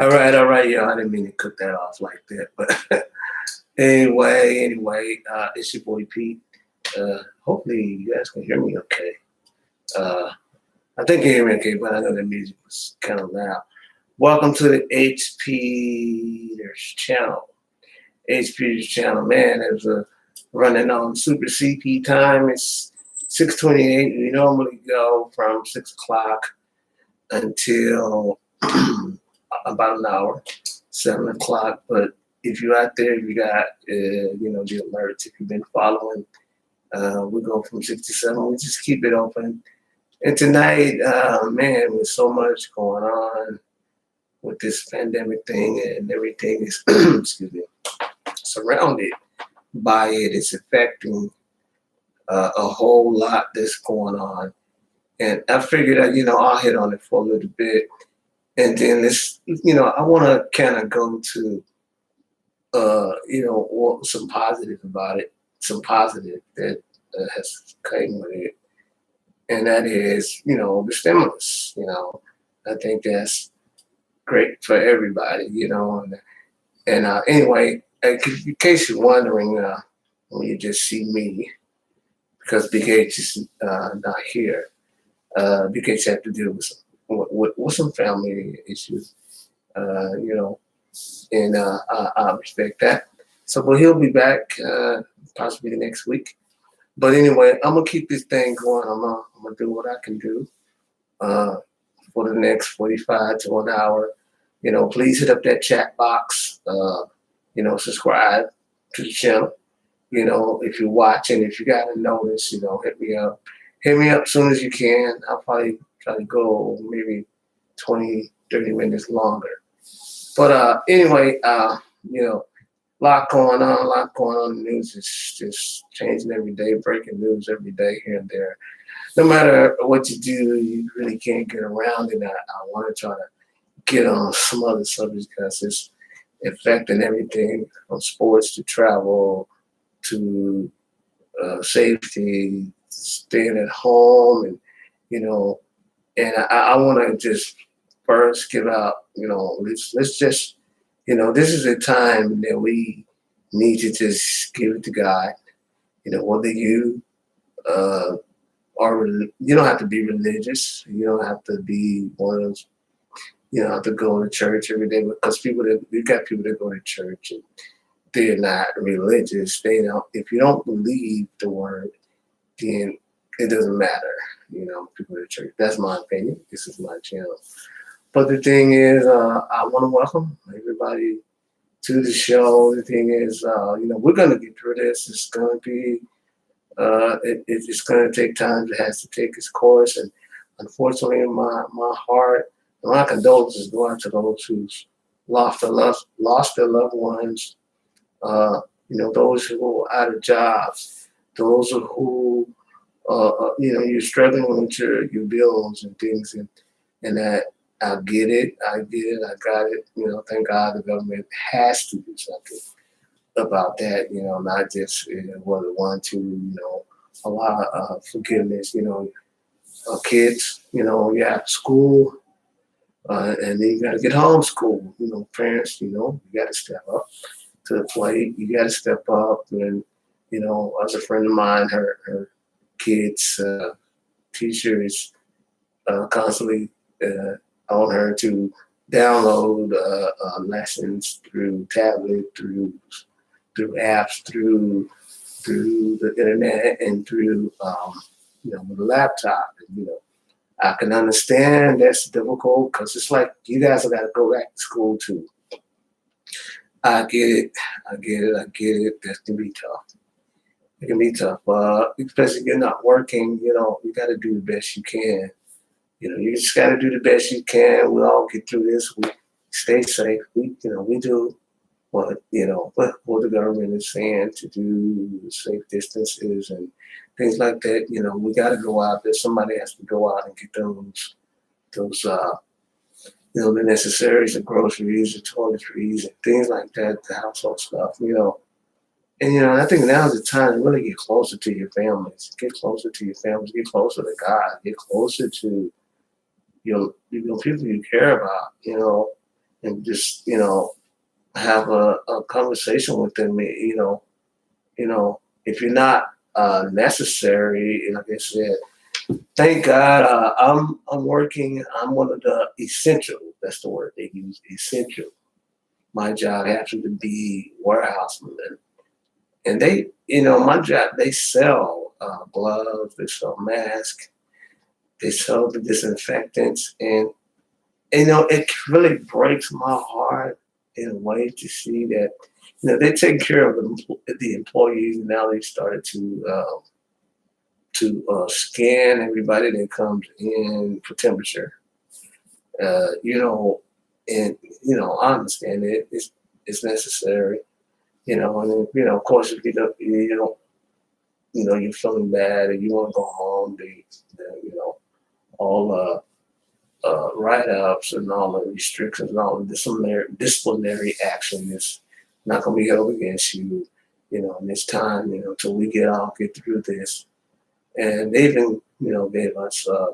All right, yo. I didn't mean to cut that off like that, but anyway, it's your boy Pete. Hopefully you guys can hear me okay. Uh, I think you hear me okay, but I know the music was kind of loud. Welcome to the H. Peters channel. H. Peters channel, man. There's a running on Super CP time. It's 6:28. We normally go from 6 o'clock until about an hour, 7 o'clock. But if you're out there, you got the alerts. If you've been following, we go from 6 to 7. We just keep it open. And tonight, man, with so much going on with this pandemic thing and everything is, excuse me, surrounded by it. It's affecting a whole lot that's going on. And I figured that, I'll hit on it for a little bit. And then I want to kind of go to, some positive about it, some positive that has came with it. And that is, the stimulus. I think that's great for everybody. And anyway, in case you're wondering, when you just see me, because Big H is not here, Big H had to deal with some family issues, you know, and I respect that. So, but he'll be back possibly next week. But anyway, I'm gonna keep this thing going. I'm gonna do what I can do uh, for the next 45 to an hour. Please hit up that chat box. Subscribe to the channel. If you're watching, if you got a notice, hit me up. Hit me up as soon as you can. I'll probably try to go maybe 20, 30 minutes longer. But anyway, lot going on. The news is just changing every day, breaking news every day here and there. No matter what you do, you really can't get around it. I want to try to get on some other subjects because it's affecting everything from sports to travel to safety, staying at home, and you know, and I want to just first give out, let's just, this is a time that we need to just give it to God. Whether you uh, you don't have to be religious, you don't have to be one of those, you don't have to go to church every day because you got people that go to church and they're not religious. They don't. If you don't believe the word, then it doesn't matter. People at church. That's my opinion. This is my channel. But the thing is, I want to welcome everybody to the show. The thing is, we're gonna get through this. It's gonna be, it's gonna take time. It has to take its course. And unfortunately, my heart, and my condolences go out to those who's lost their loved ones. Those who are out of jobs, those who, you're struggling with your bills and things, and that I get it, I got it. Thank God the government has to do something about that. Not just whether want to, allow forgiveness. Kids, you have school, and then you got to get homeschooled. Parents, you got to step up to the plate. You got to step up. And as a friend of mine, her kids teacher is constantly on her to download lessons through tablet, through apps, through the internet, and through with a laptop. And, I can understand that's difficult because it's like you guys have got to go back to school too. I get it. I get it. I get it. That can be tough. It can be tough, especially if you're not working. You got to do the best you can. You just got to do the best you can. We all get through this. We stay safe. We do what the government is saying to do, safe distances and things like that. We got to go out there. Somebody has to go out and get those the necessaries, the groceries, the toiletries, and things like that, the household stuff. And I think now's the time to really get closer to your families, get closer to your families, get closer to God, get closer to people you care about. and just have a conversation with them. If you're not necessary, like I said, thank God I'm working. I'm one of the essential. That's the word they use, essential. My job happens to be warehouseman, and my job, they sell gloves, they sell masks, they sell the disinfectants, and it really breaks my heart in a way to see that they take care of the employees, and now they started scan everybody that comes in for temperature. Uh, you know, and I understand it. It's necessary. And then, of course, if you're feeling bad and you want to go home, all write-ups and all the restrictions and all the disciplinary action is not going to be held against you. In this time, till we get through this. And they even, gave us, a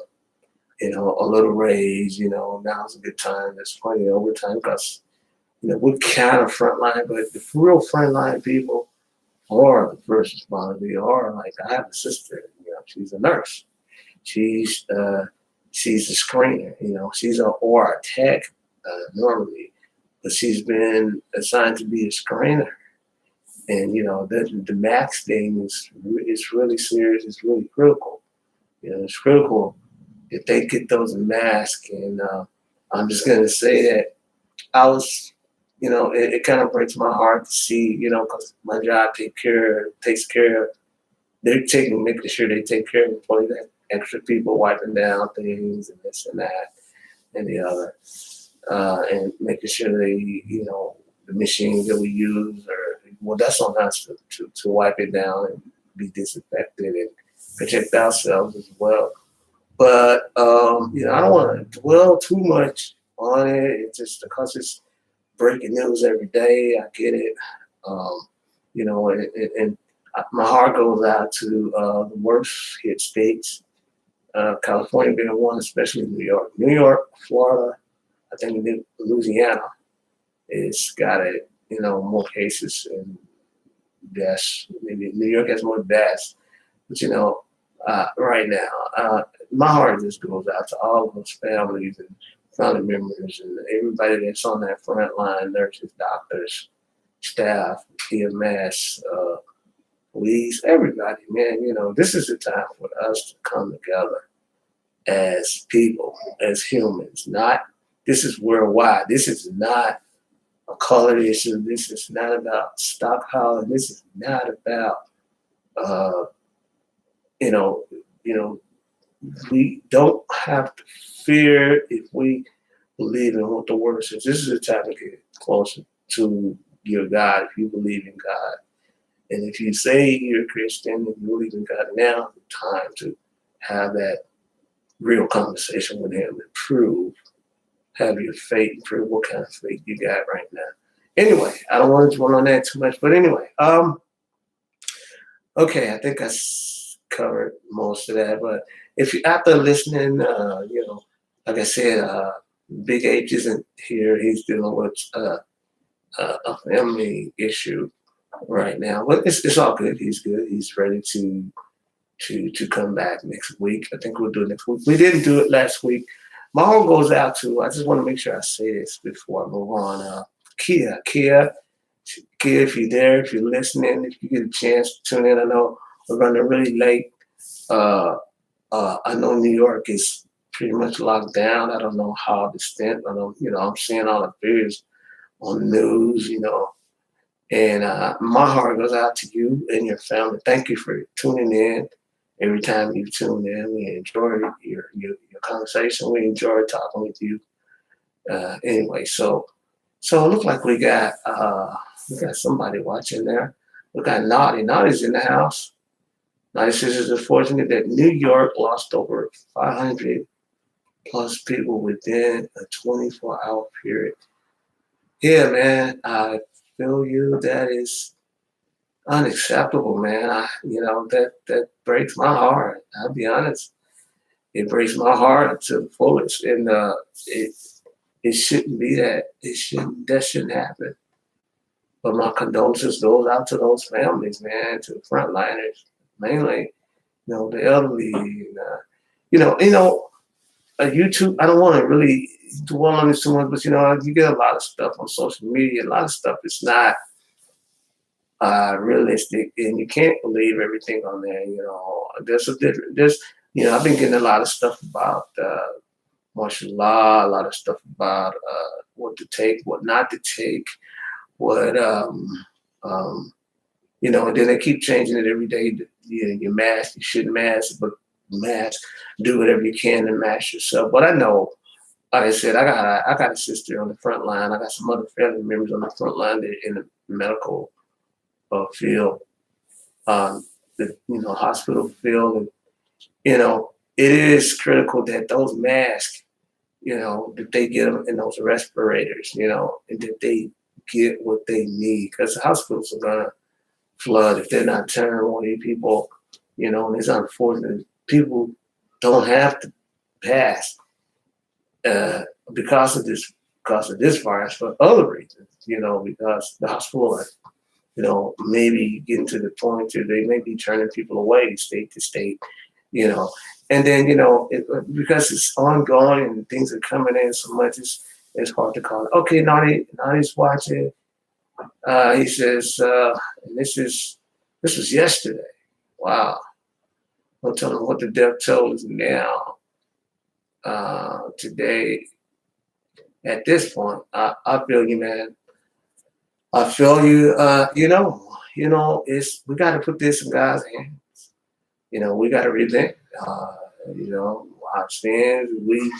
little raise. Now's a good time. There's plenty of overtime because, we're kind of frontline, but the real frontline people are the first responder. They are like I have a sister. She's a nurse. She's she's a screener. She's a or a tech normally, but she's been assigned to be a screener. And the max thing is really serious. It's really critical. It's critical if they get those masks. And I'm just gonna say that I was, it kind of breaks my heart to see, because my job takes care. Making sure they take care of employees, that extra people wiping down things and this and that and the other, and making sure they, the machines that we use are, well, that's on us to wipe it down and be disinfected and protect ourselves as well. But I don't want to dwell too much on it. It's just because it's breaking news every day. I get it. Um, and my heart goes out to the worst hit states, California being one, especially New York, Florida. I think Louisiana is got it. More cases and deaths. Maybe New York has more deaths, but right now, my heart just goes out to all of those families and family members and everybody that's on that front line: nurses, doctors, staff, EMS, police, everybody. Man, this is the time for us to come together as people, as humans. Not This is worldwide. This is not a color issue. This is not about stockpiling. This is not about uh, you know, you know, we don't have to fear if we believe in what the word says. This is the time to get closer to your God if you believe in God. And if you say you're a Christian and you believe in God, now is the time to have that real conversation with Him and have your faith, and prove what kind of faith you got right now. Anyway, I don't want to dwell on that too much, but anyway, okay, I think covered most of that. But if you after listening, like I said, Big H isn't here. He's dealing with a family issue right now, but it's all good. He's good. He's ready to come back next week. I think we'll do it next week. We didn't do it last week. My heart goes out to. I just want to make sure I say this before I move on. Kia, if you're there, if you're listening, if you get a chance to tune in. I know we're running really late. Uh, I know New York is pretty much locked down. I don't know how distant. I don't, I'm seeing all the videos on the news, and my heart goes out to you and your family. Thank you for tuning in. Every time you tune in, we enjoy your conversation. We enjoy talking with you. Anyway, so it looks like we got somebody watching there. We got Naughty. Naughty's in the house. Naughty says it's unfortunate that New York lost over 500 plus people within a 24-hour period. Yeah, man, I feel you. That is unacceptable, man. That breaks my heart. I'll be honest. It breaks my heart to the fullest, and it It shouldn't be that. That shouldn't happen. But my condolences goes out to those families, man, to the frontliners, mainly, the elderly, and, YouTube. I don't want to really dwell on this too much, but you get a lot of stuff on social media. A lot of stuff is not realistic, and you can't believe everything on there. There's a different. I've been getting a lot of stuff about martial law, a lot of stuff about what to take, what not to take, what and then they keep changing it every day. Your mask, you shouldn't mask, but mask, do whatever you can to mask yourself. But I know, like I said, I got a sister on the front line. I got some other family members on the front line that in the medical field, the hospital field, and it is critical that those masks, that they get them in those respirators, and that they get what they need, because the hospitals are gonna flood if they're not turning away people, and it's unfortunate. People don't have to pass because of this virus for other reasons, because the hospital are, maybe getting to the point where they may be turning people away state to state, and then, because it's ongoing and things are coming in so much, it's hard to call it. Okay, Nadi's watching. He says, and this was yesterday. Wow. I'll tell him what the death toll is now. Today, at this point, I feel you, man. I feel you. We got to put this in God's hands. We got to relent. Our sins. We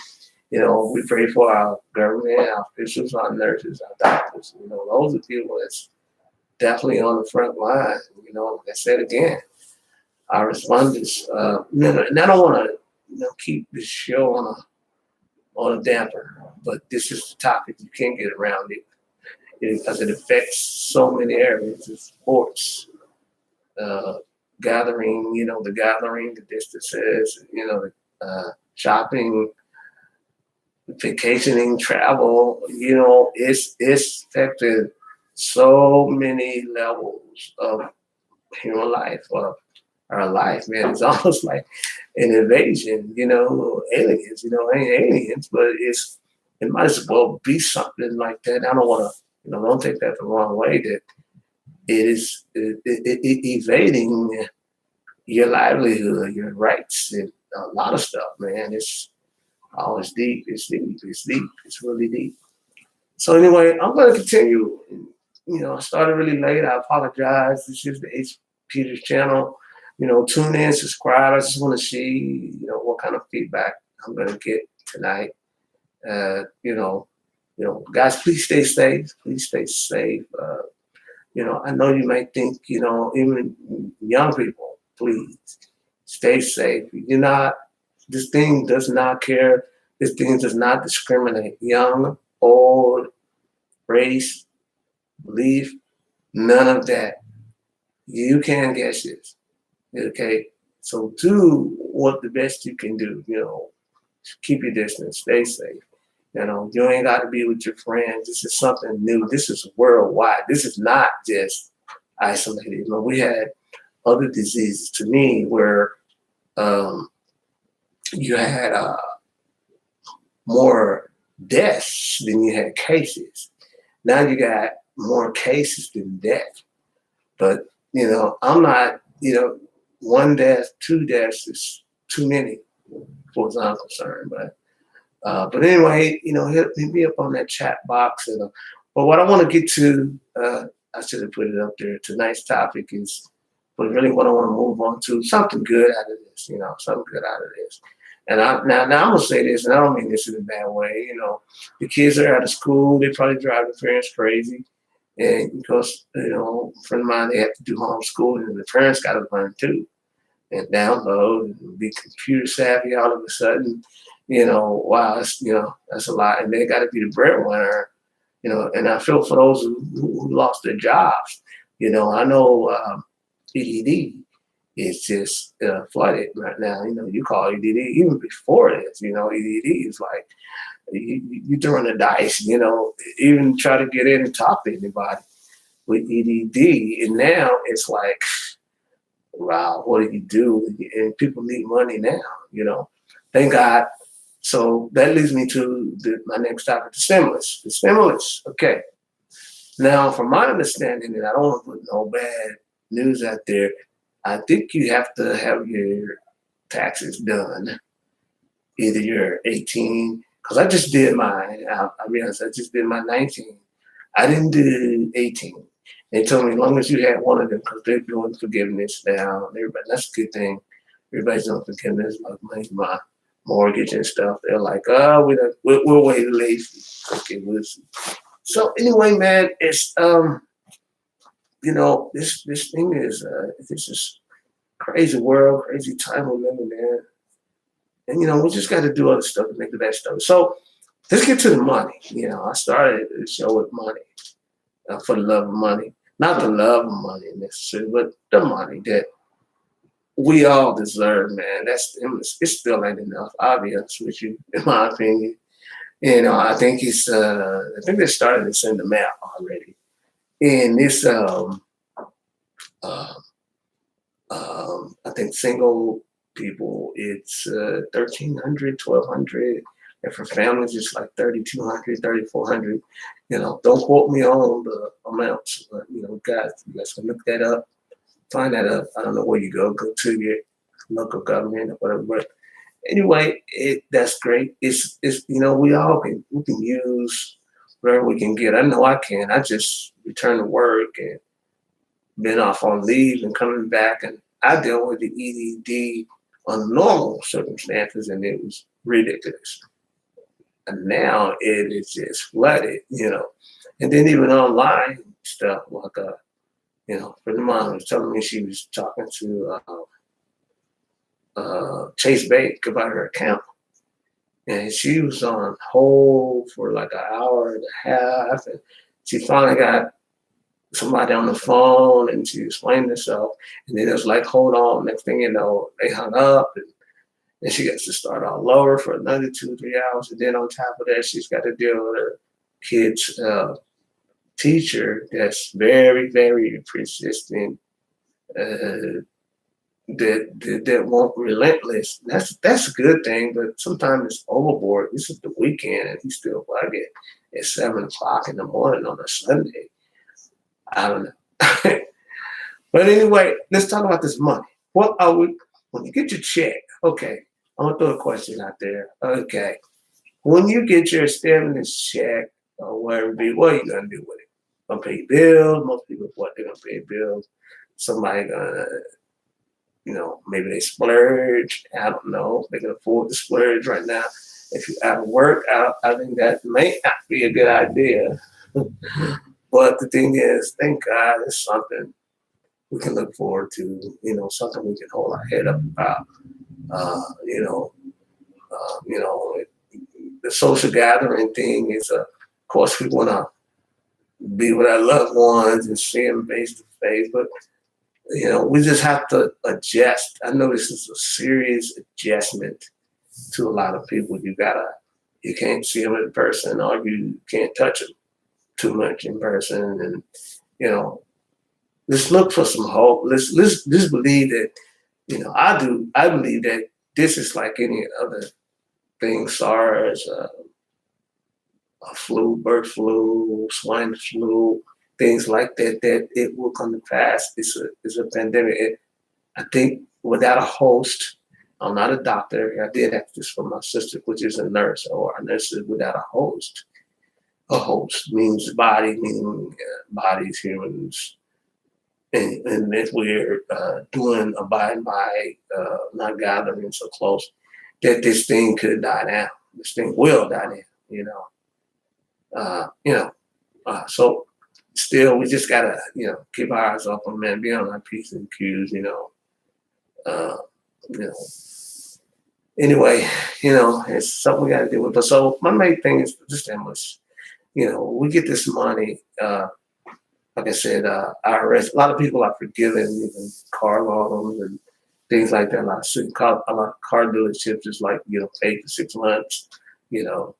pray for our government, our officials, our nurses, our doctors. Those are people that's definitely on the front line. Like I said again, our responders. And I don't want to, keep this show on a damper, but this is the topic. You can't get around it, because it affects so many areas. It's sports, gathering. The gathering, the distances. Shopping, vacationing, travel, it's affected so many levels of human life, of our life, man. It's almost like an invasion, aliens, ain't aliens, but it might as well be something like that. I don't want to, don't take that the wrong way, that it is evading your livelihood, your rights, and a lot of stuff, man. It's deep. It's deep. It's deep. It's really deep. So anyway, I'm going to continue. I started really late. I apologize. This is the H. Peters channel. Tune in, subscribe. I just want to see, what kind of feedback I'm going to get tonight. Guys, please stay safe. Please stay safe. I know you might think, even young people, please stay safe. This thing does not care. This thing does not discriminate. Young, old, race, belief, none of that. You can guess this. Okay? So do what the best you can do. Keep your distance. Stay safe. You ain't got to be with your friends. This is something new. This is worldwide. This is not just isolated. We had other diseases, to me, where you had more deaths than you had cases. Now you got more cases than death. But, I'm not, one death, two deaths is too many, for as I'm concerned. But anyway, hit me up on that chat box. But what I want to get to, I should have put it up there. Tonight's topic is, but really what I want to move on to, something good out of this, something good out of this. And now I'm gonna say this, and I don't mean this in a bad way. The kids are out of school. They probably drive their parents crazy, and because a friend of mine, they have to do homeschooling, and the parents got to learn too, and download and be computer savvy all of a sudden. Wow, that's a lot, and they got to be the breadwinner. And I feel for those who lost their jobs. I know EDD. It's just flooded right now. You call EDD even before this. EDD is like you throwing the dice. Even try to get in and talk to anybody with EDD, and now it's like, wow, what do you do? And people need money now. Thank God. So that leads me to my next topic: the stimulus. The stimulus. Okay. Now, from my understanding, and I don't want to put no bad news out there, I think you have to have your taxes done. Either you're 18, because I just did mine. I realized I just did my 19. I didn't do 18. They told me as long as you had one of them, because they're doing forgiveness now. Everybody, that's a good thing. Everybody's doing forgiveness, like my mortgage and stuff. They're like, oh, we're way late. Okay, we'll see. So anyway, man, it's this thing is this is crazy world, crazy time we're living in. And we just got to do other stuff to make the best of it. So let's get to the money. I started the show with money, for the love of money, not the love of money necessarily, but the money that we all deserve, man. It still ain't enough. I'll be honest with you, in my opinion. I think I think they started to send them out already. And this, uh, I think single people, it's 1,300, 1,200. And for families, it's like 3,200, 3,400. Don't quote me on the amounts, but, guys, you guys can look that up, find that up. I don't know where you go to your local government or whatever. But anyway, that's great. It's we can use whatever we can get. I know I can. I just returned to work and been off on leave and coming back, and I dealt with the EDD on normal circumstances, and it was ridiculous. And now it is just flooded. And then even online stuff, like for the mom was telling me she was talking to Chase Bank about her account, and she was on hold for like an hour and a half, and she finally got somebody on the phone, and she explained herself, and then it was like, hold on. Next thing you know, they hung up, and she gets to start all over for another 2 or 3 hours, and then on top of that, she's got to deal with her kid's teacher that's very, very persistent. That won't relentless. That's a good thing, but sometimes it's overboard. This is the weekend, and he's still bugging at 7 o'clock in the morning on a Sunday. I don't know. But anyway, let's talk about this money. What are we when you get your check? Okay, I'm gonna throw a question out there. Okay, when you get your stimulus check or whatever it be, what are you gonna do with it? Gonna pay bills? Most people, what they're gonna pay bills. Somebody gonna, maybe they splurge. I don't know. They can afford to splurge right now. If you out of work, I think that may not be a good idea. But the thing is, thank God, it's something we can look forward to. Something we can hold our head up about. Uh, you know, you know, the social gathering thing is, of course, we want to be with our loved ones and see them face to face, but we just have to adjust. I know this is a serious adjustment to a lot of people. You can't see them in person, or you can't touch them too much in person, and you know, let's look for some hope. Let's just believe that. I believe that this is like any other thing, SARS, flu, bird flu, swine flu, things like that. That it will come to pass. It's a pandemic. I think without a host, I'm not a doctor. I did ask this for my sister, which is a nurse, or a nurse is without a host. A host means body, meaning bodies, humans. And if we're doing abide by not gathering so close, that this thing could die down. This thing will die down, uh, you know. So still, we just gotta, keep our eyes open, man. Be on our P's and Q's, Uh, you know. Anyway, it's something we gotta deal with. But so my main thing is the stimulus. We get this money. Like I said, IRS. A lot of people are forgiving even car loans and things like that. A lot of car dealerships is like, pay for 6 months, you know.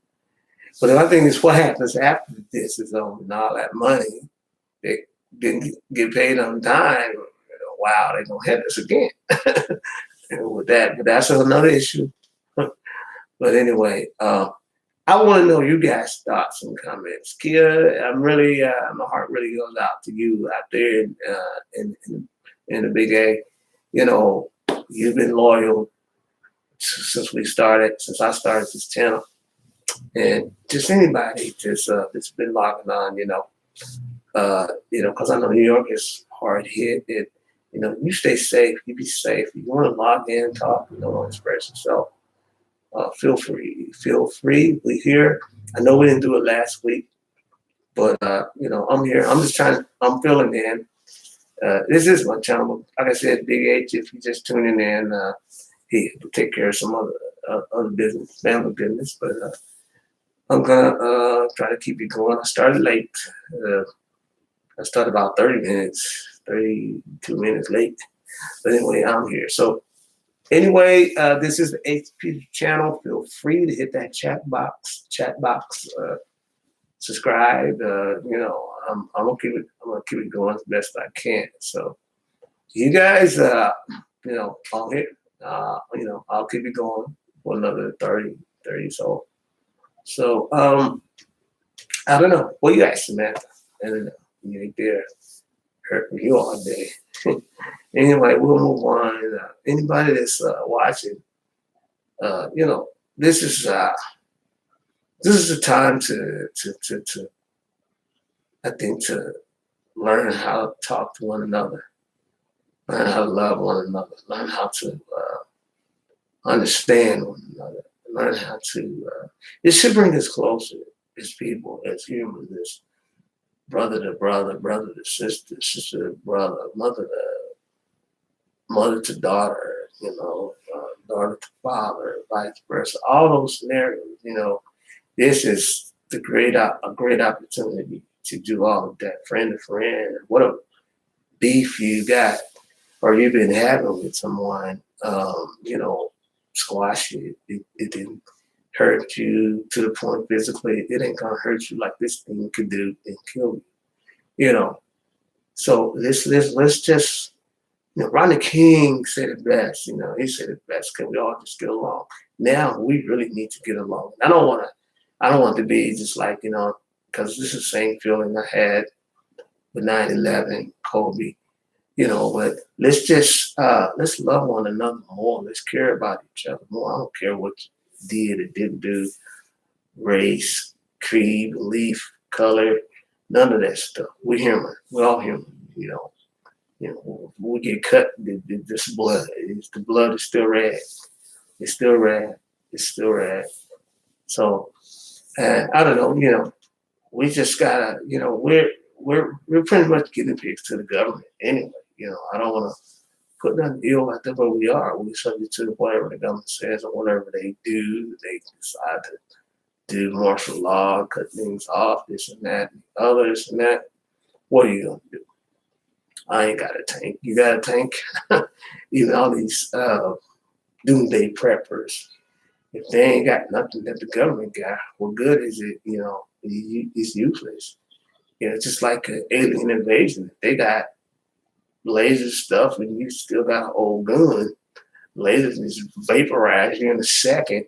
But the other thing is what happens after this is and all that money, they didn't get paid on time. Wow, they're gonna hit us again. And with that, but that's another issue. But anyway, I want to know you guys' thoughts and comments. Kia, my heart really goes out to you out there in the Big A. You know, you've been loyal since I started this channel, and just anybody that's been logging on, because I know New York is hard hit. You stay safe, you be safe. You want to log in, talk, express yourself. Feel free. Feel free. We're here. I know we didn't do it last week, but I'm here. I'm filling in. This is my channel. Like I said, Big H, if you're just tuning in, he will take care of some other business, family business, but I'm gonna try to keep it going. I started late. I started about 32 minutes late. But anyway, I'm here. So anyway, this is the HP channel. Feel free to hit that chat box, subscribe. I'm gonna keep it going as best I can. So you guys, I'm here. I'll keep it going for another 30. So I don't know. What you guys, Samantha? I don't know. You ain't there. Hurting you all day. Anyway, we'll move on. Anybody that's watching, this is the time to I think to learn how to talk to one another, learn how to love one another, learn how to understand one another, learn how to. It should bring us closer as people, as humans, as brother to brother, brother to sister, sister to brother, mother to daughter, daughter to father, vice versa. All those scenarios, this is a great opportunity to do all of that, friend to friend. What a beef you got, or you've been having with someone, squash it. It didn't hurt you to the point physically. It ain't gonna hurt you like this thing could do and kill you. So let's just. Rodney King said it best. He said it best. Can we all just get along? Now we really need to get along. I don't want to be just like because this is the same feeling I had with 9/11, Kobe. But let's love one another more. Let's care about each other more. I don't care what you did or didn't do, race, creed, belief, color, none of that stuff. We're human. We're all human. We get cut, this blood. The blood is still red. It's still red. It's still red. So, I don't know. We just gotta. We're pretty much guinea pigs to the government anyway. I don't want to put nothing ill out there, but we are. We're subject to whatever the government says or whatever they do. They decide to do martial law, cut things off, this and that, and other, this and that. What are you gonna do? I ain't got a tank. You got a tank? Even all these doomsday preppers, if they ain't got nothing that the government got, what good is it? It's useless. It's just like an alien invasion. They got laser stuff and you still got an old gun. Lasers just vaporize you in a second.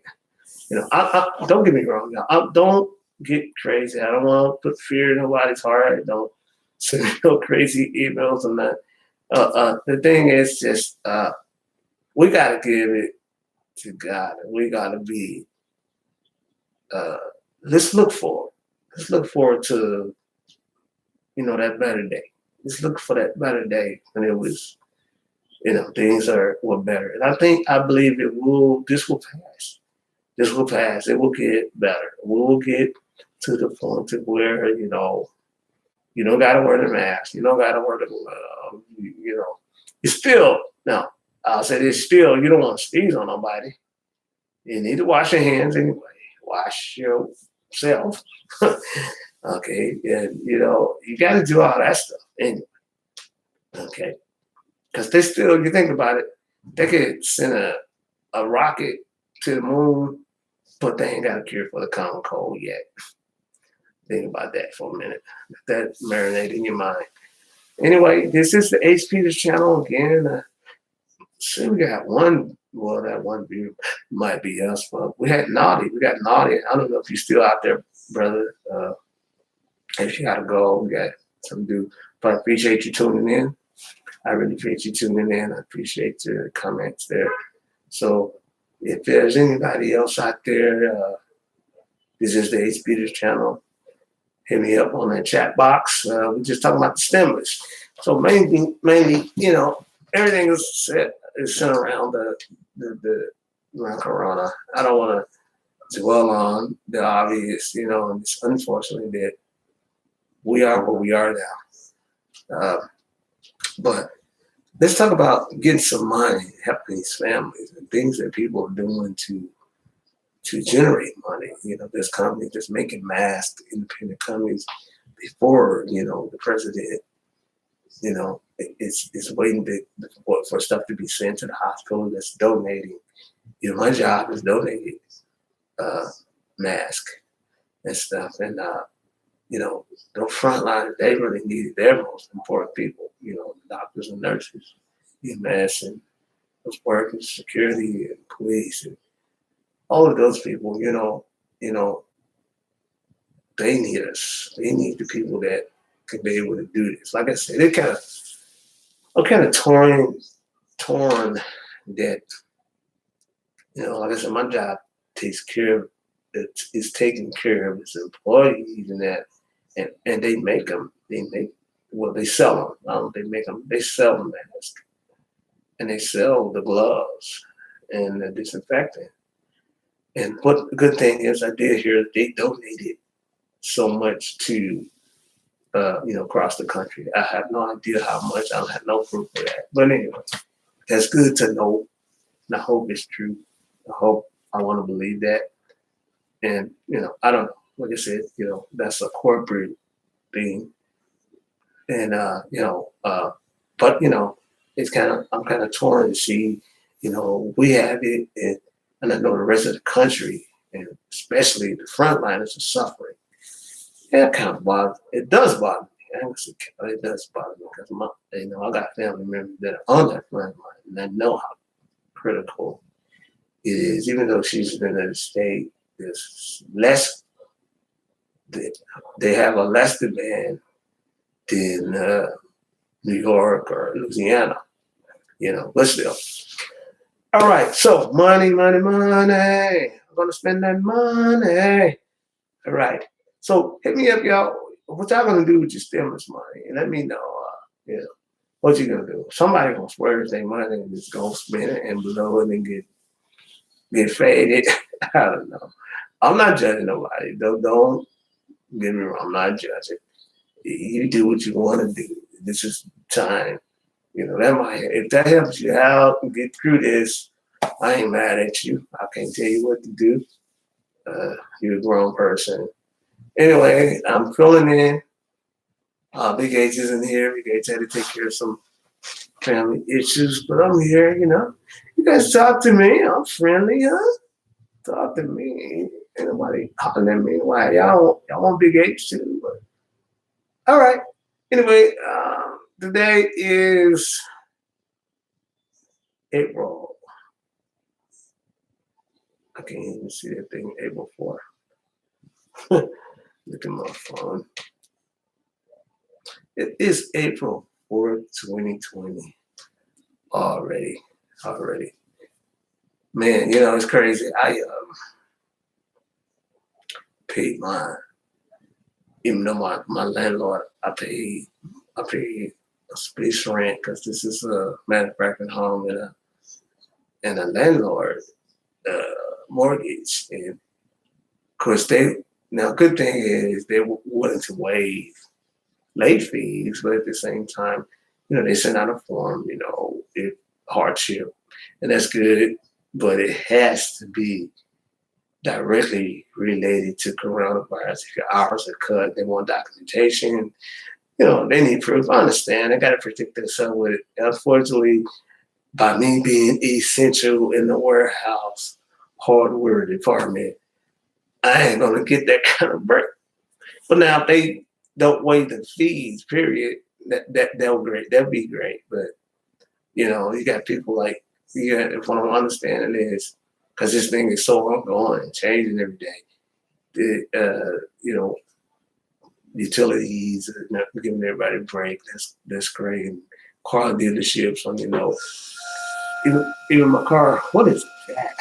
I don't get me wrong, y'all. Don't get crazy. I don't want to put fear in nobody's heart. Don't send no crazy emails and that. The thing is just we gotta give it to God. We gotta be. Let's look forward. Let's look forward to that better day. Let's look for that better day when it was things were better. And I believe this will pass. This will pass. It will get better. We will get to the point of where you don't got to wear the mask. You don't got to wear the glove. You still, now, I'll say this still, you don't want to sneeze on nobody. You need to wash your hands anyway. Wash yourself. Okay. And, you got to do all that stuff anyway. Okay. Because you think about it, They could send a rocket to the moon, but they ain't got a cure for the common cold yet. Think about that for a minute. Let that marinate in your mind. Anyway, this is the H. Peters channel again. See, we got one. Well, that one view might be us, but we had Naughty. We got Naughty. I don't know if you're still out there, brother. If you gotta go, we got some to do. But I appreciate you tuning in. I really appreciate you tuning in. I appreciate your comments there. So if there's anybody else out there, this is the H. Peters channel. Hit me up on that chat box. We're just talking about the stimulus. So mainly, everything is centered around the around Corona. I don't want to dwell on the obvious, and it's unfortunately that we are where we are now. But let's talk about getting some money, helping these families, and things that people are doing to generate money. There's companies that's making masks, independent companies, before the president. It's waiting for stuff to be sent to the hospital that's donating. My job is donating mask and stuff, and the frontline, they really needed their most important people. Doctors and nurses, EMS, and those workers, security and police, and all of those people. They need us. They need the people that can be able to do this. Like I said, I'm kind of torn that, like I said, my job takes care of it's taking care of its employees and that, and they make them. They sell them. They make them. They sell them masks, and they sell the gloves and the disinfectant. And what the good thing is, I did hear that they donated so much to across the country. I have no idea how much. I don't have no proof of that. But anyway, that's good to know. And I hope it's true. I want to believe that. And, I don't know. Like I said, that's a corporate thing. And, but, I'm kind of torn to see, we have it. And I know the rest of the country, and especially the frontliners, are suffering. Yeah, it does bother me. It does bother me because I got family members that are on that front line, and I know how critical it is. Even though she's been in the state, there's less. They have a less demand than New York or Louisiana. But still. All right, so money. I'm gonna spend that money. All right. So hit me up, y'all. What y'all gonna do with your stimulus money? And let me know, what you gonna do. Somebody gonna swear their money and just go spend it and blow it and get faded. I don't know. I'm not judging nobody. Don't get me wrong. I'm not judging. You do what you want to do. This is time. If that helps you out and get through this, I ain't mad at you. I can't tell you what to do. You're a grown person. Anyway, I'm filling in. Big H isn't here. Big H had to take care of some family issues, but I'm here, You guys talk to me. I'm friendly, huh? Talk to me. Ain't nobody hollering at me. Why? Y'all want Big H too? But, all right. Anyway, today is April. I can't even see that thing, April 4th. Look at my phone. It is April 4th, 2020. Already. Man, it's crazy. I paid even though my landlord, I paid a space rent because this is a manufactured home and a landlord mortgage. And of course, good thing is they were willing to waive late fees, but at the same time, they send out a form, if hardship, and that's good, but it has to be directly related to coronavirus. If your hours are cut, they want documentation. They need proof. I understand. They got to protect themselves with it. Unfortunately, by me being essential in the warehouse hardware department, I ain't gonna get that kind of break. But now if they don't waive the fees, period, that'll great. That'll be great. But you got people like if what I'm understanding is because this thing is so ongoing and changing every day. The utilities not giving everybody a break. That's great. And car dealerships on even my car. What is that?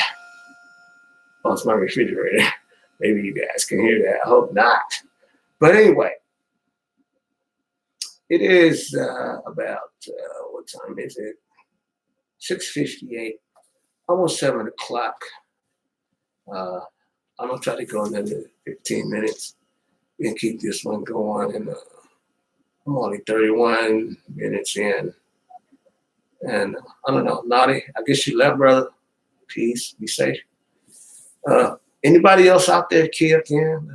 Oh, it's my refrigerator. Maybe you guys can hear that. I hope not. But anyway, it is about what time is it? 6:58, almost 7 o'clock. Uh, I'm gonna try to go another 15 minutes and keep this one going. And I'm only 31 minutes in, and I don't know, Naughty. I guess you left, brother. Peace. Be safe. Anybody else out there, Kia? Again,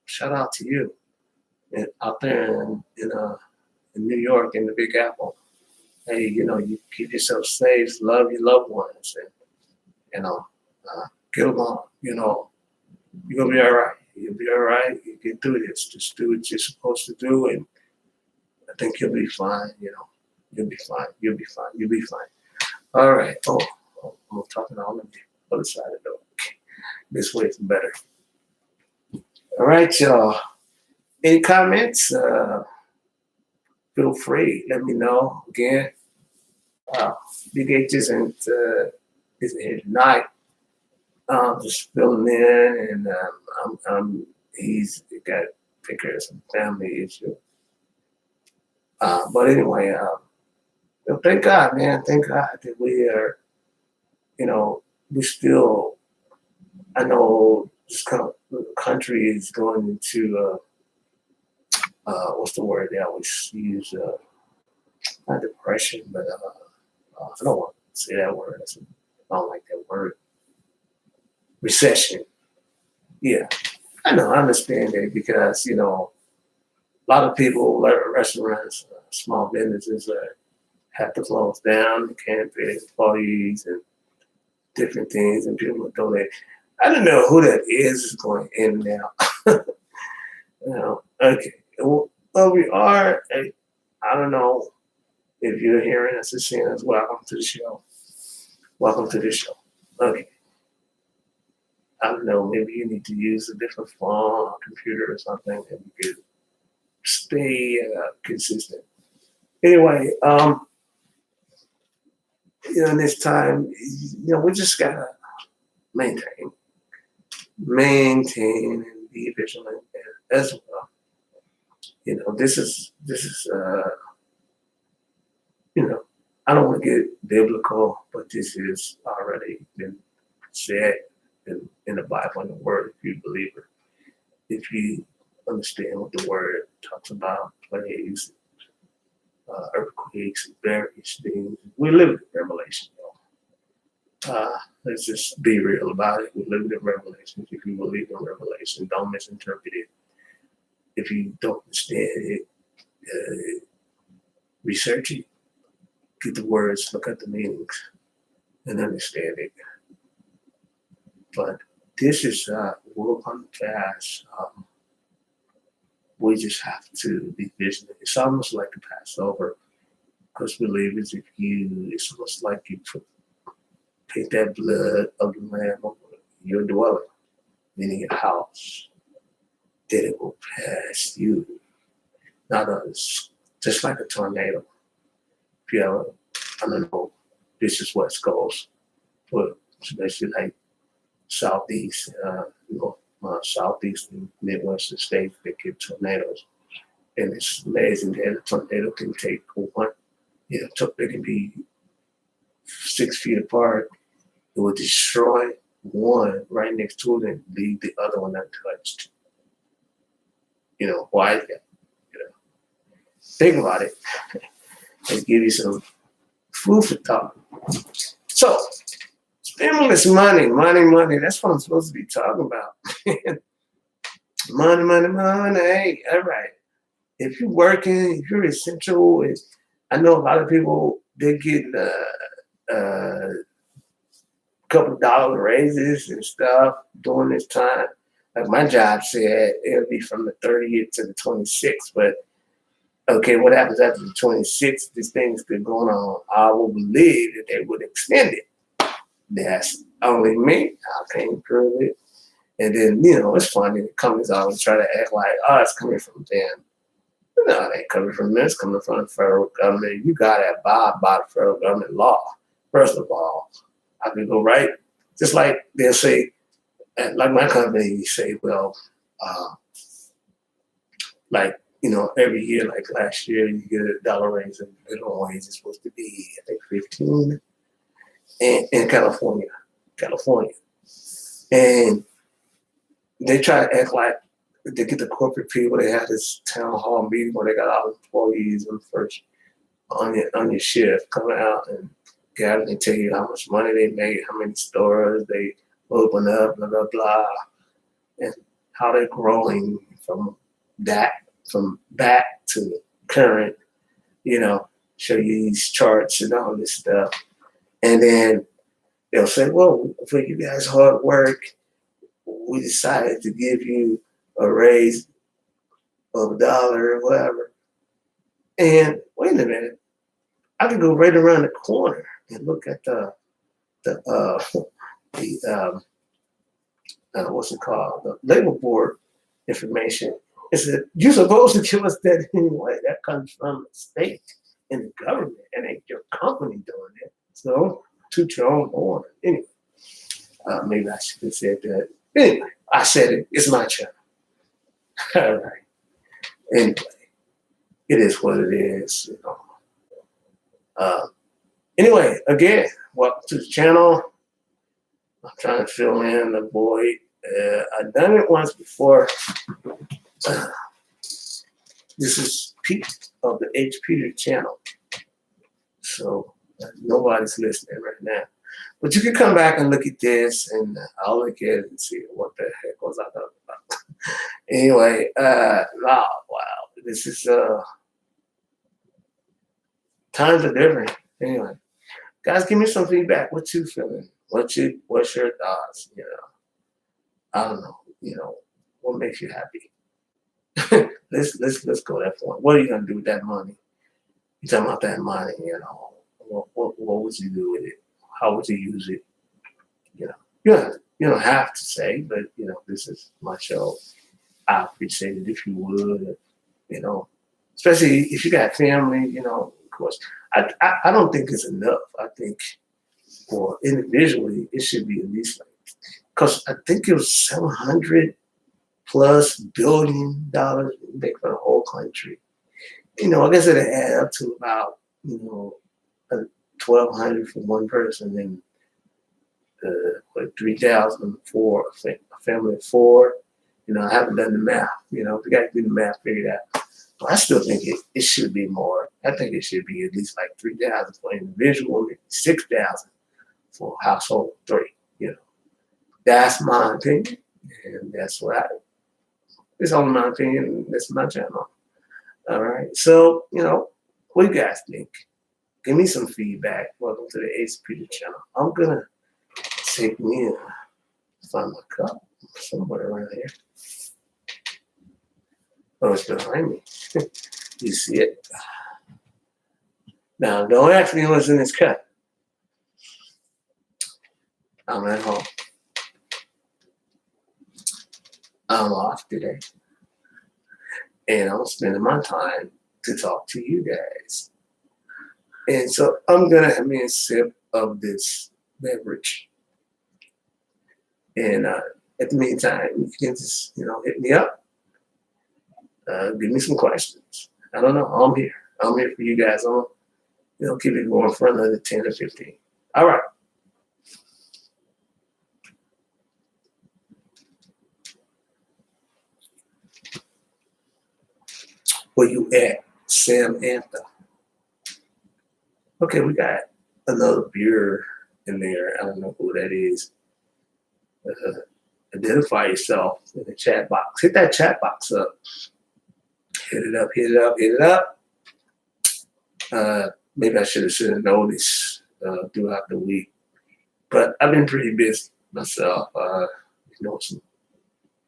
shout out to you. And out there in New York, in the Big Apple. Hey, you keep yourself safe, love your loved ones, and get along. You're gonna be all right. You'll be all right. You get through this. Just do what you're supposed to do, and I think you'll be fine. You'll be fine. You'll be fine. You'll be fine. All right. I'm talking on the other side of the door. This way is better. All right, y'all. Any comments? Feel free. Let me know. Again, Big H isn't here tonight. Just filling in, and he's got to take care of some family issue. But anyway, thank God, man. Thank God that we are, we still. I know this country is going into what's the word they always use? Not depression, but I don't want to say that word. I don't like that word. Recession. Yeah, I know. I understand that because a lot of people, restaurants, small businesses have to close down. They can't pay employees and different things, and people are donating. I don't know who that is going in and out. Okay. Well, we are. I don't know if you're hearing us and seeing us. Welcome to the show. Welcome to the show. Okay. I don't know. Maybe you need to use a different phone or computer or something, and you could stay consistent. Anyway, in this time, we just gotta maintain and be vigilant as well. This is I don't want to get biblical, but this is already been said in the Bible and the Word. If you believe it, if you understand what the Word talks about, plagues, earthquakes, and various things, we live in Revelation. Let's just be real about it. We live in Revelation. If you believe in Revelation, don't misinterpret it. If you don't understand it, research it, get the words, look at the meanings, and understand it. But this is will come to pass. We just have to be vigilant. It's almost like the Passover, because believers, it's almost like you take that blood of the lamb over your dwelling, meaning your house, then it will pass you, not us. Just like a tornado. If you ever, I don't know, this is West Coast, but especially like Southeast, Southeast and Midwestern states that get tornadoes. And it's amazing that a tornado can take one, they can be 6 feet apart. It will destroy one right next to it and leave the other one untouched. Why? Think about it. Let's give you some food for thought. So, stimulus money. That's what I'm supposed to be talking about. money. Hey, all right. If you're working, if you're essential, I know a lot of people, they get uh, couple of dollar raises and stuff during this time. Like my job said, it'll be from the 30th to the 26th. But okay, what happens after the 26th? This thing's been going on. I will believe that they would extend it. That's only me. I can't prove it. And then, it's funny. The companies always try to act like, oh, it's coming from them. No, it ain't coming from them. It's coming from the federal government. You got to abide by the federal government law. First of all, I can go right. Just like they'll say, like my company, you say, well, every year, like last year, you get a dollar raise and minimum wage is supposed to be, I think, 15 in California. And they try to act like they get the corporate people. They have this town hall meeting where they got all the employees on your shift coming out and gather and tell you how much money they made, how many stores they open up, blah, blah, blah, and how they're growing from back to current, show you these charts and all this stuff. And then they'll say, well, for you guys' hard work, we decided to give you a raise of $1 or whatever. And wait a minute, I could go right around the corner and look at the what's it called, the labor board information. It said you're supposed to give us that anyway. That comes from the state and the government, and ain't your company doing it. So toot your own horn. Anyway, maybe I should have said that. Anyway, I said it. It's my channel. All right. Anyway, it is what it is. Anyway, again, welcome to the channel. I'm trying to fill in the void. I've done it once before. This is Pete of the H. Peter channel. So nobody's listening right now. But you can come back and look at this, and I'll look at it and see what the heck was I talking about. Anyway, wow. This is times are different. Anyway, guys, give me some feedback. What you feeling? What's your thoughts? I don't know. What makes you happy? let's go that point. What are you gonna do with that money? You talking about that money? What would you do with it? How would you use it? You don't have to say, but this is my show. I appreciate it if you would. Especially if you got family. Of course, I don't think it's enough. I think for individually, it should be at least because I think it was $700+ billion make for the whole country. I guess it'll add up to about $1,200 for one person and 3,000 for a family of four. I haven't done the math. If you got to do the math, figure it out. But I still think it should be more. I think it should be at least like 3,000 for individual, maybe 6,000 for household of three. That's my opinion, and that's what it's only my opinion, and that's my channel. All right. So, what do you guys think? Give me some feedback. Welcome to the Ace Peter channel. I'm gonna take me and find my cup somewhere around here. Oh, it's behind me. You see it? Now, don't ask me what's in this cup. I'm at home. I'm off today. And I'm spending my time to talk to you guys. And so I'm going to have me a sip of this beverage. And at the meantime, you can just, hit me up. Give me some questions. I don't know. I'm here. I'm here for you guys. I'm going to keep it going for another 10 or 15. All right. Where you at, Sam Antha? Okay, we got another beer in there. I don't know who that is. Identify yourself in the chat box. Hit that chat box up. Hit it up. Maybe I should have noticed throughout the week. But I've been pretty busy myself.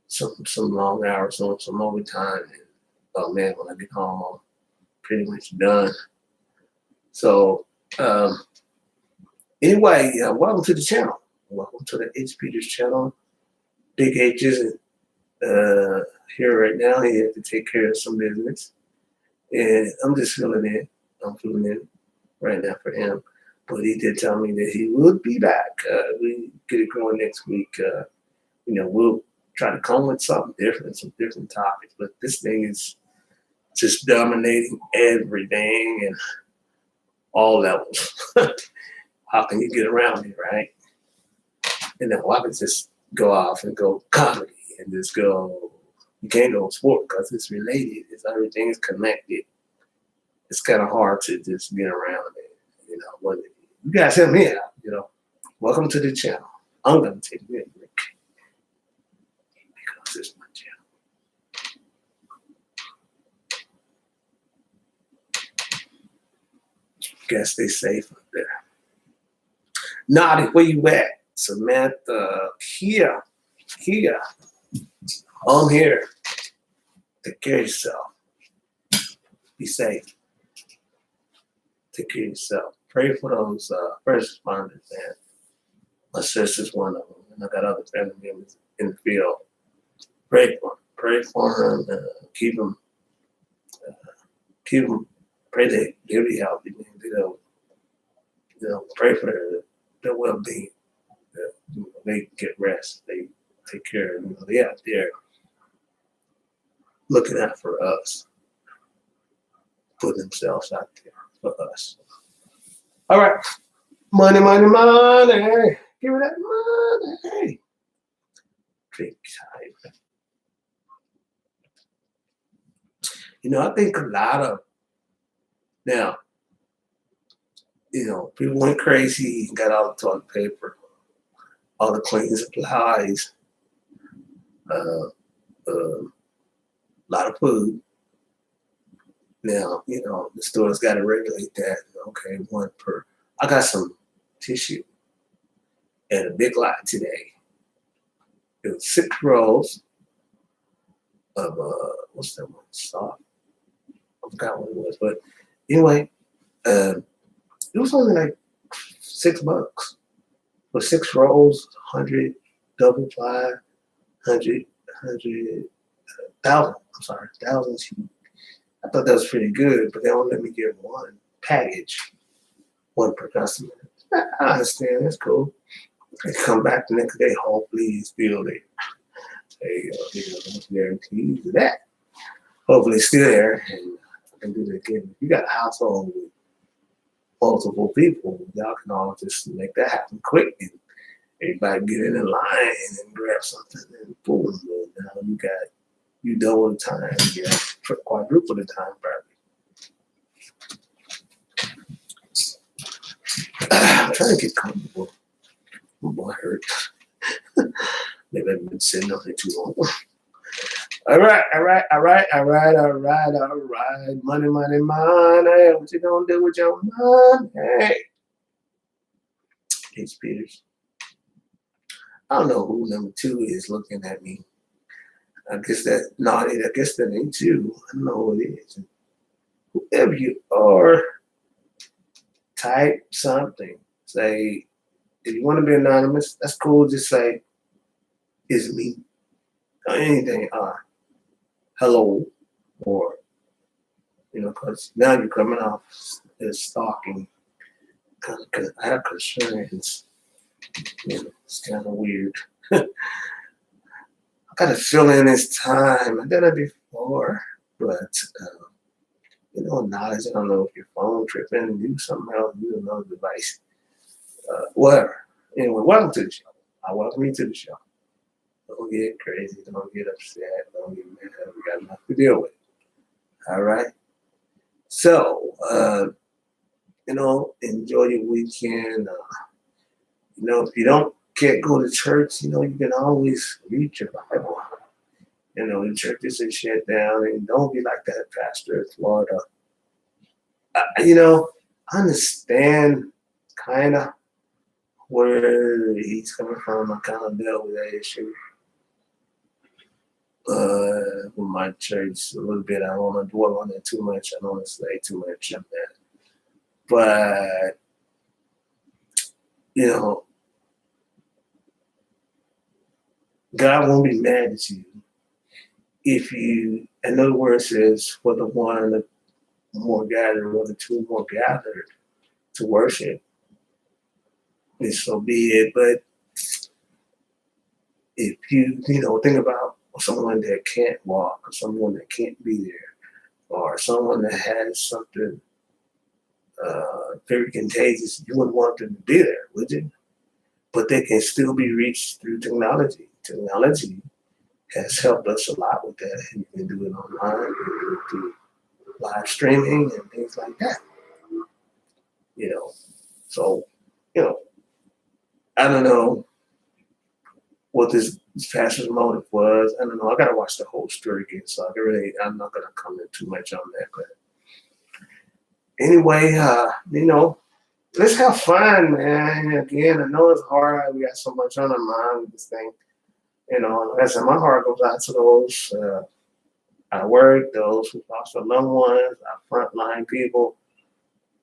Some long hours, some overtime. And, oh man, when I get home, I'm pretty much done. So anyway, welcome to the channel. Welcome to the H. Peters channel. Big H isn't here right now. He had to take care of some business. And I'm just filling in. I'm filling in right now for him. But he did tell me that he would be back. We get it going next week. We'll try to come with something different, some different topics. But this thing is just dominating everything and all levels. How can you get around it, right? And then why can just go off and go comedy and just go, you can't go sport because it's related. Everything is connected. It's kind of hard to just get around it. But you guys help me out, Welcome to the channel. I'm going to take a break because it's my channel. Guess they safe up there. Naughty, where you at? Samantha, Kia. I'm here. Take care of yourself. Be safe. Take care of yourself. Pray for those first responders, man. My sister's one of them, and I got other family members in the field. Pray for them. Pray for them. Keep them. Pray they'll be healthy. They'll pray for their well-being. They get rest. They take care of. They out there looking out for us, putting themselves out there for us. All right, money. Give me that money. Big time. I think a lot of now, people went crazy and got all the toilet paper, all the cleaning supplies, a lot of food. Now, the stores got to regulate that. Okay, one per. I got some tissue at a Big Lot today. It was 6 rolls of what's that one? Soft. I forgot what it was, but anyway, it was only like $6 for 6 rolls, 100 double ply, 100 thousand. I'm sorry, thousands. I thought that was pretty good, but they don't let me get one package, one per customer. I understand, that's cool. They come back the next day, hopefully still there. Guarantees of that. Hopefully it's still there, and I can do that again. If you got a household with multiple people, y'all can all just make that happen quick, and everybody get in line and grab something, and boom, now you double the time, quadruple the time, probably. I'm trying to get comfortable. My boy hurts. Maybe I've been sitting on it too long. All right. Money. What you gonna do with your money? H. Peters. I don't know who number 2 is looking at me. I guess that naughty. I guess that ain't you. I don't know who it is. Whoever you are, type something. Say, if you want to be anonymous, that's cool. Just say, it's me. Or anything. Hello. Or, because now you're coming off as stalking. I have concerns. It's kind of weird. I got a feeling it's time. I did it before, but knowledge. I don't know if your phone tripping and do something else, use another device. Whatever. Anyway, welcome to the show. I welcome you to the show. Don't get crazy. Don't get upset. Don't get mad. We got enough to deal with. All right. So, enjoy your weekend. If you can't go to church, you can always read your Bible. The churches are shut down, and don't be like that pastor in Florida. I understand kind of where he's coming from. I kind of dealt with that issue with my church a little bit. I don't want to dwell on that too much. I don't want to say too much on that. But, you know, God won't be mad at you if you, in other words, says, for the one more gathered, or the two more gathered to worship, and so be it. But if you think about someone that can't walk, or someone that can't be there, or someone that has something very contagious, you wouldn't want them to be there, would you? But they can still be reached through technology. Technology has helped us a lot with that. You can do it online, you can do it through live streaming and things like that. You know, so you know, I don't know what this pastor's motive was. I don't know. I gotta watch the whole story again, so I'm not gonna comment too much on that. But anyway, let's have fun, man. Again, I know it's hard. We got so much on our mind with this thing. Like I said, my heart goes out to those at work, those who lost their loved ones, our frontline people,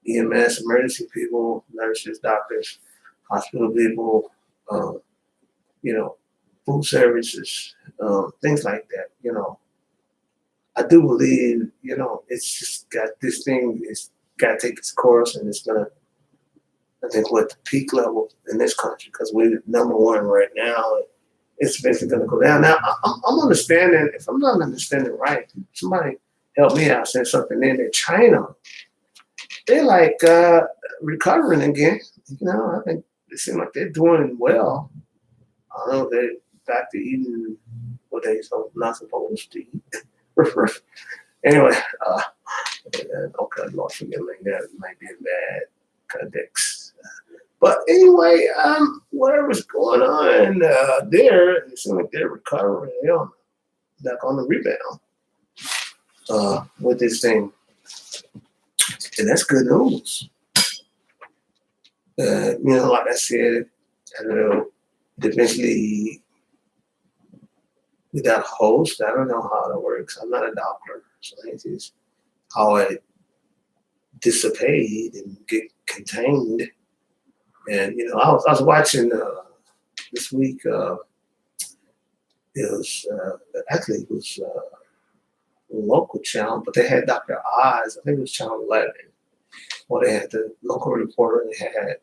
EMS, emergency people, nurses, doctors, hospital people, um, you know, food services, things like that. I do believe, it's just got this thing, it's got to take its course, and it's going to, I think, we're at the peak level in this country because we're number one right now. It's basically going to go down. Now, I'm understanding, if I'm not understanding right, somebody help me out, say something in there. China, they're like recovering again. I think it seems like they're doing well. I don't know if they're back to eating what they're not supposed to eat. Anyway, okay, Lord forgive me, that might be a bad context. But anyway, whatever's going on there, it seems like they're recovering. Back on the rebound with this thing. And that's good news. Like I said, I don't know, eventually with that host, I don't know how that works. I'm not a doctor, so it's just how it dissipate and get contained. And I was watching this week. It was a local channel, but they had Dr. Oz. I think it was Channel 11. Well, they had the local reporter. They had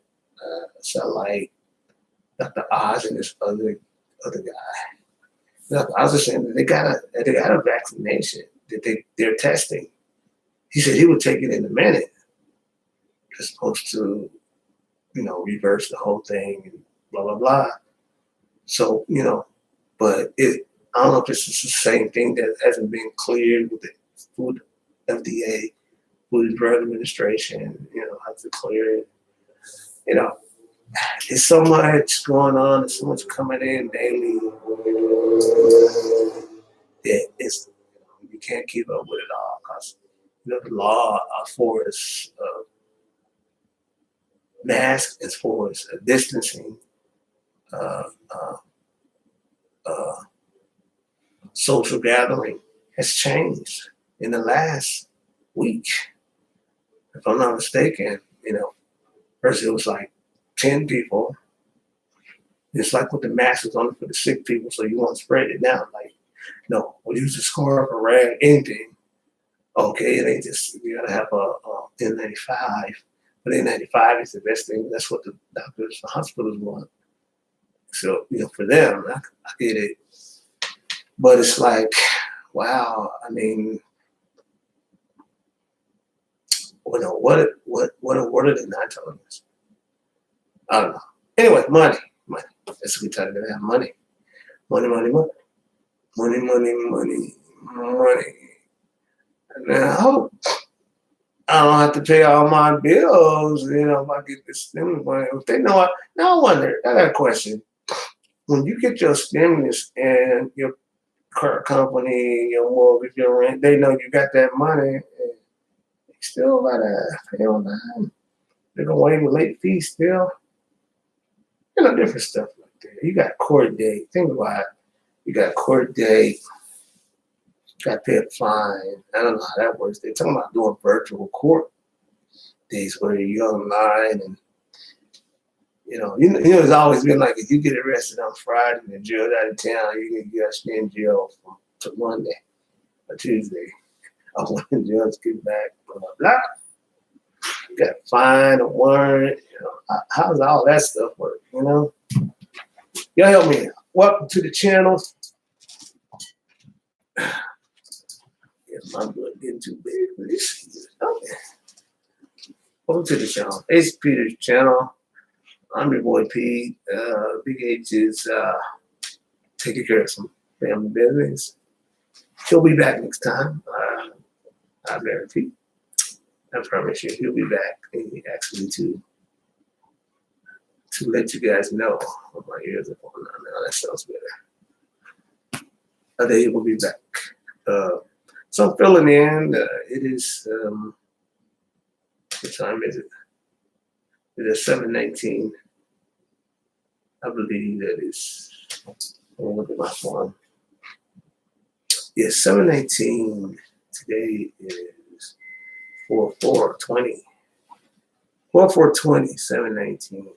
satellite Dr. Oz and this other guy. Dr. Oz was saying that they got a vaccination that they're testing. He said he would take it in a minute, as opposed to reverse the whole thing and blah blah blah. So but I don't know if this is the same thing that hasn't been cleared with the food FDA, Food and Drug Administration. Have to clear it. There's so much going on. There's so much coming in daily. You can't keep up with it all because the law for us mask as far as distancing, uh, uh, uh, social gathering has changed in the last week. If I'm not mistaken, first it was like 10 people. It's like with the mask is only for the sick people, so you won't spread it now. Like, no, we'll use a scarf, a rag, anything. Okay, it ain't just, you gotta have a N95. But N95 is the best thing. That's what the doctors, the hospitals want. So, for them, I get it. But it's like, wow, I mean, what are they not telling us? I don't know. Anyway, money. That's a good time to have money. Money. Now, I don't have to pay all my bills, if I get this stimulus money. If they know it. Now I wonder, I got a question. When you get your stimulus and your car company, your mortgage, your rent, they know you got that money, and you still gotta pay on time. They're gonna waive with late fees still. Different stuff like that. You got court date. Think about it. You got court date. Got to pay a fine. I don't know how that works. They're talking about doing virtual court days where you're online and it's always been like if you get arrested on Friday and jailed out of town, you got to stay in jail to Monday or Tuesday. Or when the judge get back, blah blah blah. You got to find a warrant. How does all that stuff work? Y'all help me out. Welcome to the channel. Yeah, my blood getting too big for this. Okay. Welcome to the channel. It's Peter's channel. I'm your boy Pete. Big H is taking care of some family business. He'll be back next time. I guarantee. I promise you, he'll be back. And actually, to let you guys know, oh, my ears are going on now. That sounds better. He will be back. So I'm filling in. It is. What time is it? It is 7:19. I believe that is. I'll look at my phone. Yes, 7:19. Today is 4/4/20. 4/4/20. 7:19.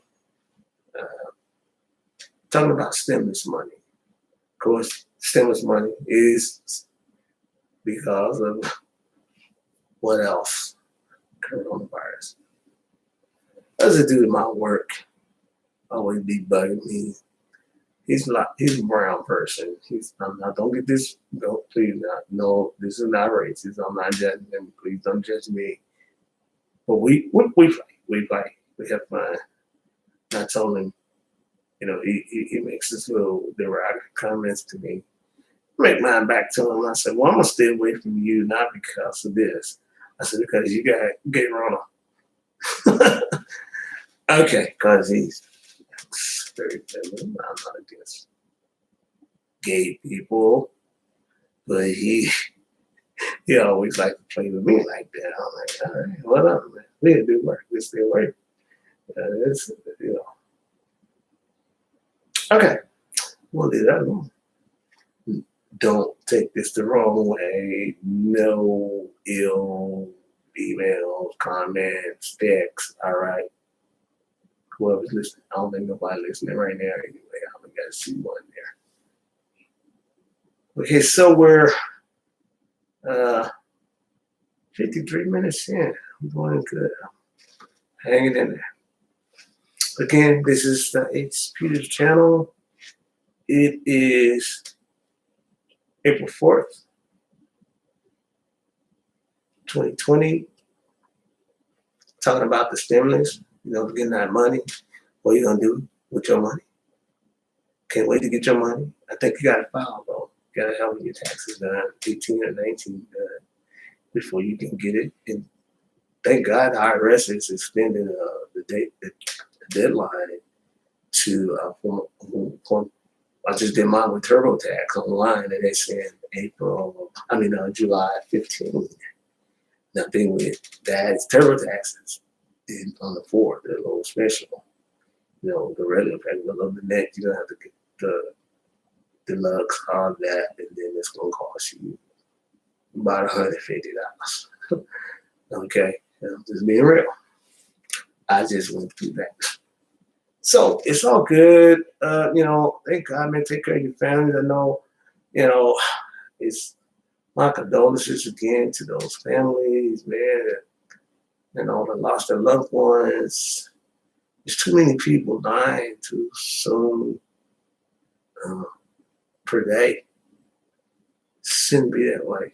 Talking about stimulus money. Of course, stimulus money is because of what else? Coronavirus. What does it do to my work? Always be bugging me. He's a brown person. Don't get this. No, please not. No, this is not racist. I'm not judging him. Please don't judge me. But we fight. We fight. We have fun. I told him, he makes this little derogatory comments to me. Make mine back to him. I said, well, I'm gonna stay away from you, not because of this. I said, because you got gay Rona. Okay, because he's very feminine. I'm not against gay people, but he always like to play with me like that. I'm like, all right, what up, man? We didn't do work. We stay away. Okay, we'll leave that alone. Don't take this the wrong way. No ill emails, comments, texts. All right. Whoever's listening, I don't think nobody listening right now. Anyway, I only got to see one there. Okay, so we're 53 minutes in. I'm doing good. Hanging in there. Again, this is the H. Peter's channel. It is April 4th, 2020. Talking about the stimulus, getting that money. What are you going to do with your money? Can't wait to get your money. I think you got to file, bro. You got to have your taxes done, 18 or 19 done, before you can get it. And thank God the IRS has extended the deadline to I just did mine with TurboTax online, and they said July 15th. Nothing with that is TurboTax is on the 4th, the little special. The regular payment of the net, you don't have to get the deluxe, all that, and then it's gonna cost you about $150. Okay, just being real. I just went through that. So it's all good. Thank God, man. Take care of your family. I know, it's my condolences again to those families, man. That lost their loved ones. There's too many people dying too soon per day. Shouldn't be that way.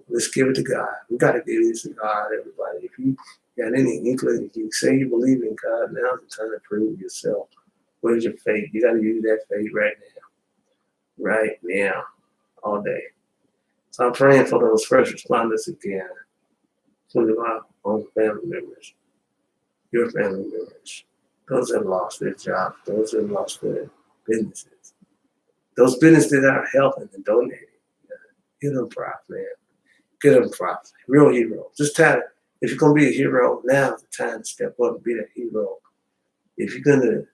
Let's give it to God. We got to give this to God, everybody. If you got any inkling, if you say you believe in God, now's the time to prove yourself. Where's your faith? You got to use that faith right now. Right now. All day. So I'm praying for those first responders again. Some of our own family members. Your family members. Those that lost their jobs. Those that lost their businesses. Those businesses that are helping and donating. Get them props, man. Get them props. Real heroes. Just tell If you're gonna be a hero, now's the time to step up and be that hero. If you're gonna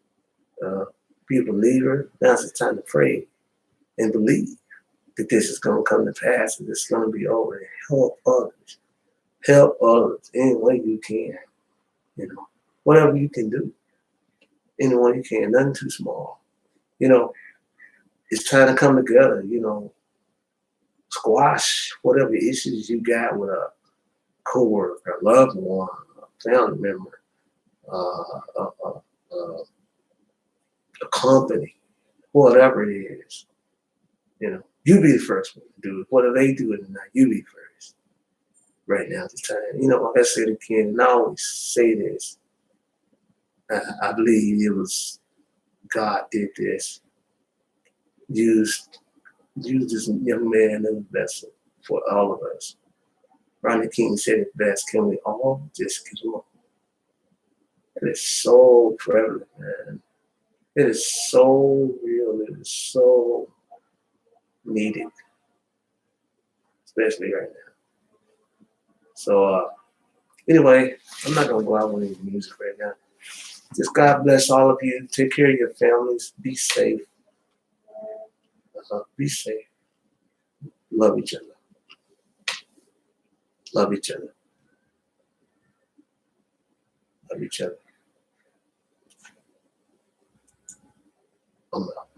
be a believer, now's the time to pray and believe that this is gonna come to pass and it's gonna be over. And help others. Help others any way you can. You know, whatever you can do, any way you can. Nothing too small. You know, it's time to come together. You know, squash whatever issues you got with a coworker, a loved one, a family member, a company, whatever it is. You know, you be the first one to do it. Whether they do it or not, you be first. Right now, at the time. You know, like I said again, and I always say this. I believe it was God did this. Used this young man as a vessel for all of us. Rodney King said it best. Can we all just get along? It is so prevalent, man. It is so real. It is so needed, especially right now. So anyway, I'm not gonna go out with any music right now. Just God bless all of you. Take care of your families. Be safe. Be safe. Love each other. Love each other. Love each other. I'm out.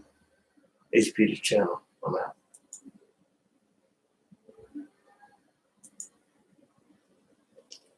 HP the channel. I'm out.